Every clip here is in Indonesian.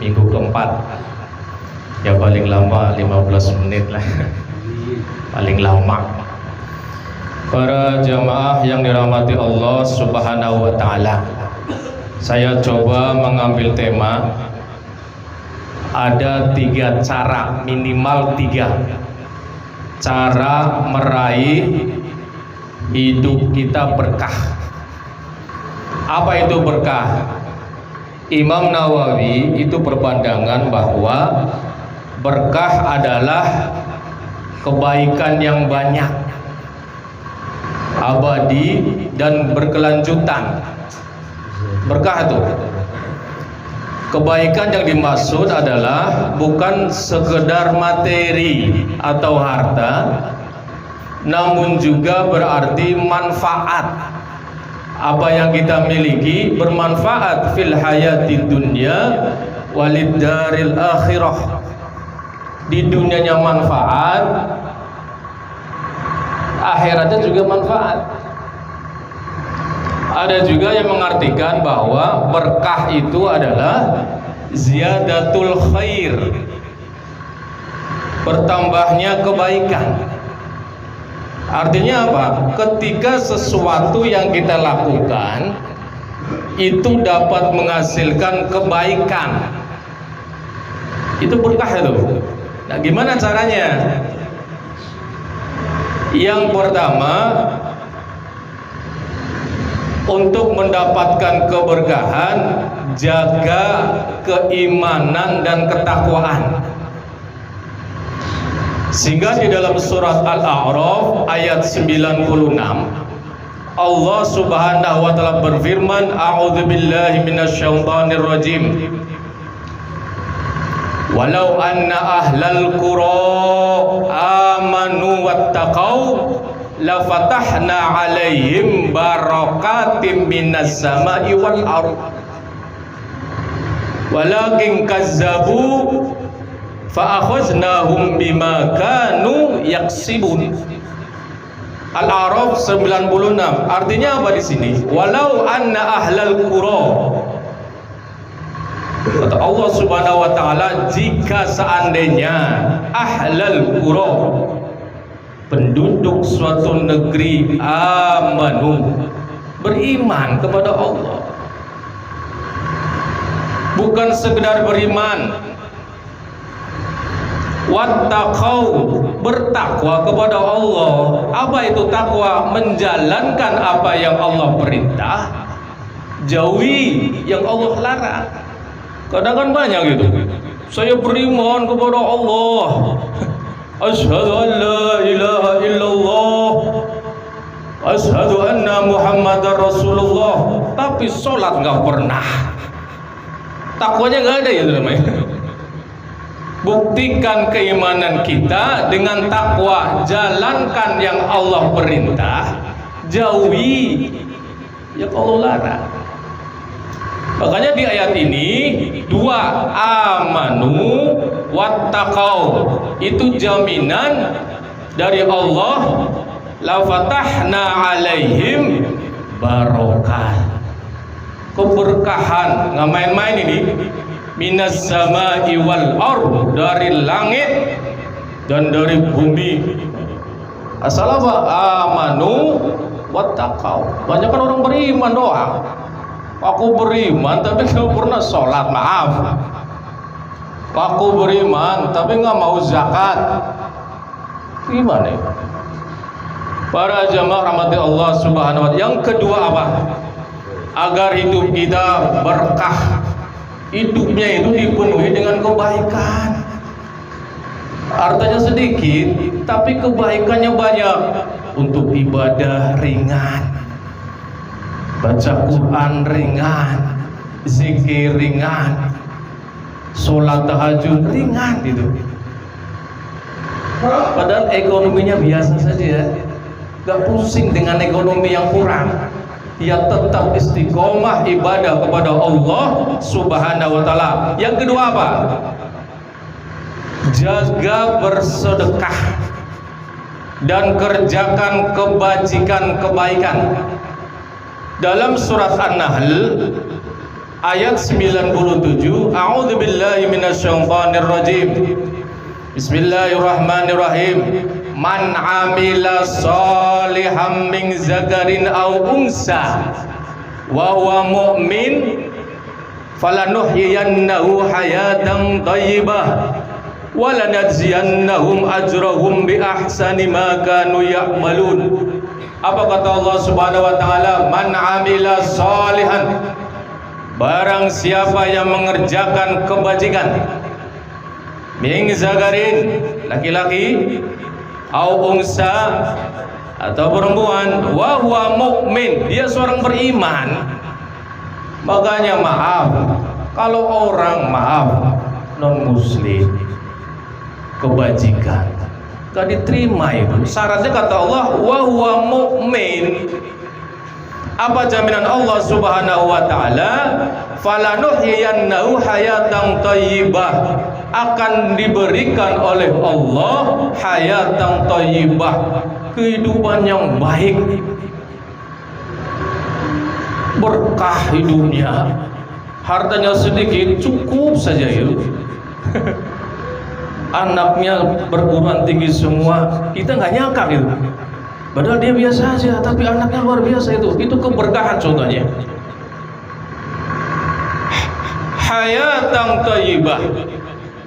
minggu keempat. Ya paling lama 15 menit lah. Paling lama. Para jamaah yang dirahmati Allah Subhanahu wa taala. Saya coba mengambil tema, ada 3 cara, minimal 3 cara meraih hidup kita berkah. Apa itu berkah? Imam Nawawi itu berpandangan bahwa berkah adalah kebaikan yang banyak, abadi dan berkelanjutan. Berkah itu kebaikan yang dimaksud adalah bukan sekedar materi atau harta, namun juga berarti manfaat. Apa yang kita miliki bermanfaat fil hayati dunya walid daril akhirah. Di dunianya manfaat, akhiratnya juga manfaat. Ada juga yang mengartikan bahwa berkah itu adalah ziyadatul khair, bertambahnya kebaikan. Artinya apa? Ketika sesuatu yang kita lakukan itu dapat menghasilkan kebaikan, itu berkah itu. Nah, gimana caranya? Yang pertama, untuk mendapatkan keberkahan, jaga keimanan dan ketakwaan. Sehingga di dalam surat Al-A'raf ayat 96 Allah Subhanahu wa taala berfirman, a'udzubillahi minasyaitonir rajim. Walau anna ahlal qura amanu wattaqau la fatahna 'alaihim barakatim minas sama'i wal ardh walakin kazzabu fa akhaznahum bima kanu yaksibun. Al-A'raf 96. Artinya apa di sini? Walau anna ahlal qura, kata Allah Subhanahu wa taala, jika seandainya ahlal qura, penduduk suatu negeri, amanu, beriman kepada Allah. Bukan sekedar beriman, wattaqau, bertakwa kepada Allah. Apa itu takwa? Menjalankan apa yang Allah perintah, jauhi yang Allah larang. Kadang kan banyak gitu, saya beriman kepada Allah, asyhadu an la ilaha illallah, asyhadu anna muhammadar rasulullah, tapi sholat nggak pernah. Takwanya nggak ada ya namanya. Buktikan keimanan kita dengan takwa, jalankan yang Allah perintah, jauhi yang Allah larang. Makanya di ayat ini 2, amanu wattaqau, itu jaminan dari Allah, la fatahna alaihim barokah, keberkahan. Nggak main-main ini. Minas sama'i wal ardh, dari langit dan dari bumi. Asal apa? Amanu wattaqau. Banyak kan orang beriman doang. Aku beriman tapi nggak pernah sholat, maaf. Aku beriman tapi nggak mau zakat. Gimana ya? Para jamaah rahmati Allah Subhanahu wa taala. Yang kedua apa? Agar hidup kita berkah, hidupnya itu dipenuhi dengan kebaikan. Hartanya sedikit tapi kebaikannya banyak. Untuk ibadah ringan, baca Quran ringan, zikir ringan, sholat tahajud ringan gitu. Padahal ekonominya biasa saja ya, gak pusing dengan ekonomi yang kurang. Dia tetap istiqomah ibadah kepada Allah Subhanahu wa taala. Yang kedua apa? Jaga bersedekah dan kerjakan kebajikan, kebaikan. Dalam surat An-Nahl ayat 97 a'udzubillahi minasyaitonir rajim. Bismillahirrahmanirrahim. Man 'amila sholihan min zakarin aw unsa wa huwa mu'min falanuhyiyannahu hayatan thayyibah wa lanajziyannahum ajrahum bi ahsani ma kanu ya'malun. Apa kata Allah Subhanahu wa taala? Man 'amila sholihan, barang siapa yang mengerjakan kebajikan, min zakarin, laki-laki, au unsa, atau perempuan, wa huwa mu'min, dia seorang beriman. Makanya maaf, kalau orang non muslim kebajikan gak diterima itu. Syaratnya kata Allah, wa huwa mu'min. Apa jaminan Allah Subhanahu wa taala? Falanuhyiyannahu hayatan thayyibah, akan diberikan oleh Allah hayatan thayyibah, kehidupan yang baik, berkah hidupnya, hartanya sedikit cukup saja itu. Anaknya perguruan tinggi semua, kita nggak nyangka gitu. Padahal dia biasa aja, tapi anaknya luar biasa itu keberkahan contohnya. Hayatan thayyibah.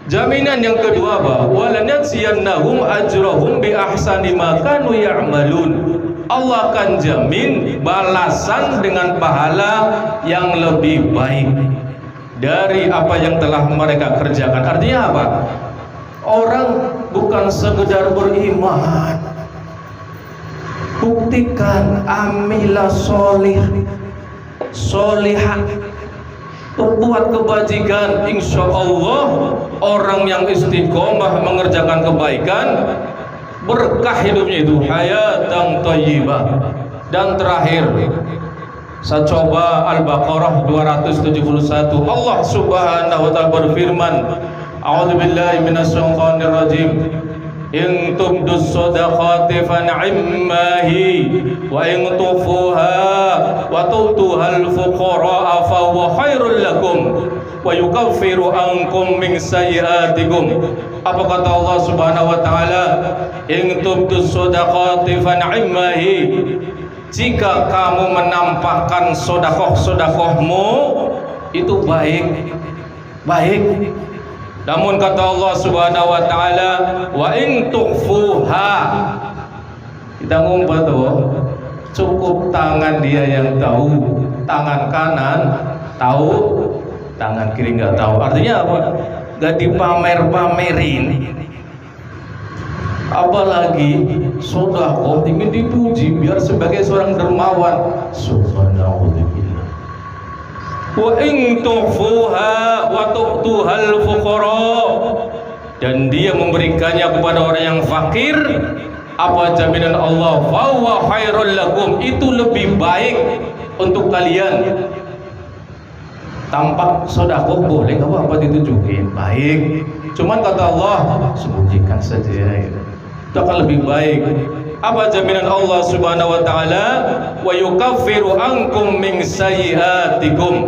Jaminan yang kedua apa? Walanajziyannahum ajrahum bi ahsani ma kanu ya'malun. Allah akan jamin balasan dengan pahala yang lebih baik dari apa yang telah mereka kerjakan. Artinya apa? Orang bukan sekedar beriman, buktikan amila solihah, berbuat kebajikan. Insya Allah orang yang istiqomah mengerjakan kebaikan, berkah hidupnya itu hayatan thayyibah. Dan terakhir, saya coba Al-Baqarah 271. Allah Subhanahu wa taala berfirman, a'udzubillahi minasyaitonir rajim. In tubdus shadaqati fan'immahi wa in tufuha wa tutuhal fuqara'a fa huwa khairul lakum wa yukaffiru ankum min sayyi'atikum. Apa kata Allah Subhanahu wa taala? In tubdus shadaqati fan'immahi, jika kamu menampakkan sedekah-sedekahmu itu baik. Namun kata Allah Subhanahu wa taala, wa in tukhfuha, kita ngumpet tuh, cukup tangan dia yang tahu, tangan kanan tahu, tangan kiri nggak tahu. Artinya apa? Gak dipamer-pamerin. Apalagi sedekah ingin dipuji biar sebagai seorang dermawan. Subhanallah. Wa in tukhfuha wa tu'tuhal fuqara, dan dia memberikannya kepada orang yang fakir. Apa jaminan Allah? Fa huwa khairul lakum, itu lebih baik untuk kalian. Tampak sedekah boleh, enggak apa-apa ditunjukin, baik. Cuman kata Allah, sembunyikan saja, itu akan lebih baik. Apa jaminan Allah Subhanahu wa taala? Wa yukaffiru ankum min sayyi'atikum.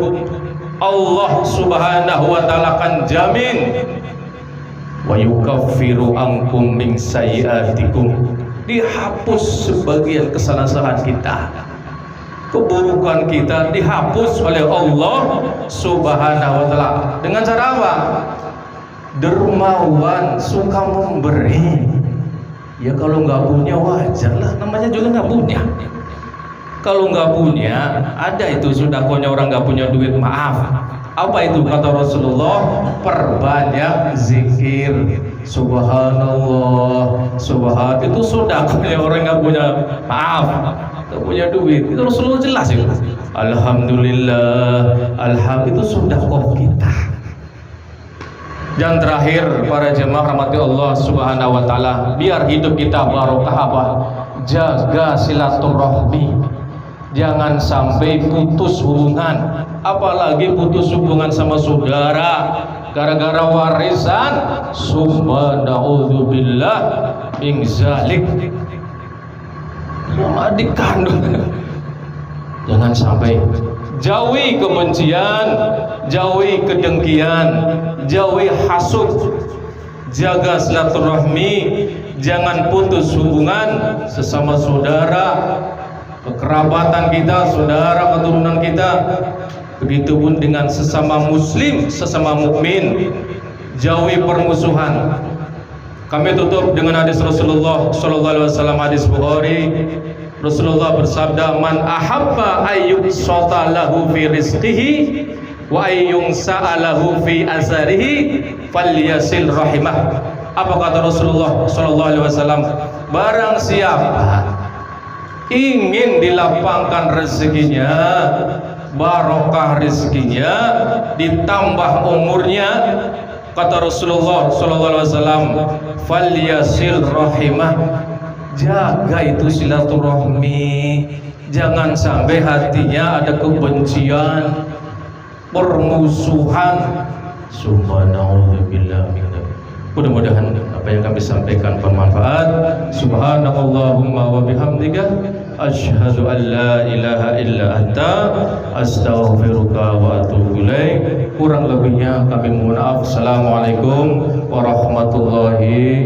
Allah Subhanahu wa taala akan jamin, wa yukaffiru ankum min sayyi'atikum, dihapus sebagian kesalahan kita, keburukan kita dihapus oleh Allah Subhanahu wa taala. Dengan cara apa? Dermawan, suka memberi. Ya kalau nggak punya wajar lah, namanya juga nggak punya. Kalau nggak punya, ada itu sedekahnya orang nggak punya duit, maaf. Apa itu kata Rasulullah? Perbanyak zikir. Subhanallah, itu sedekahnya orang nggak punya, maaf, nggak punya duit. Itu Rasulullah jelas itu. Alhamdulillah, itu sedekah kita. Dan terakhir, para jemaah rahmati Allah Subhanahu wa taala, biar hidup kita barokah apa? Jaga silaturahmi. Jangan sampai putus hubungan, apalagi putus hubungan sama saudara gara-gara warisan. Subhanallah min zalik. Adik kandung. Jangan sampai. Jauhi kebencian, jauhi kedengkian, jauhi hasud, jaga silaturahmi, jangan putus hubungan sesama saudara, kekerabatan kita, saudara keturunan kita. Begitupun dengan sesama muslim, sesama mukmin, jauhi permusuhan. Kami tutup dengan hadis Rasulullah sallallahu alaihi wasallam, hadis Bukhari. Rasulullah bersabda, "Man ahabba ayyusata lahu fi rizqihi wa ayyunsa'alahu fi asarihi falyasil rahimah." Apa kata Rasulullah sallallahu alaihi wasallam? Barang siapa ingin dilapangkan rezekinya, barokah rezekinya, ditambah umurnya, kata Rasulullah sallallahu alaihi wasallam, falyasil rahimah. Jaga itu silaturahmi, jangan sampai hatinya ada kebencian, permusuhan. Subhanallah. Mudah-mudahan apa yang kami sampaikan bermanfaat. Subhanallahumma wa bihamdika asyhadu an la ilaha illa anta astaghfiruka wa atubu ilaik. Kurang lebihnya kami mohon maaf. Assalamualaikum warahmatullahi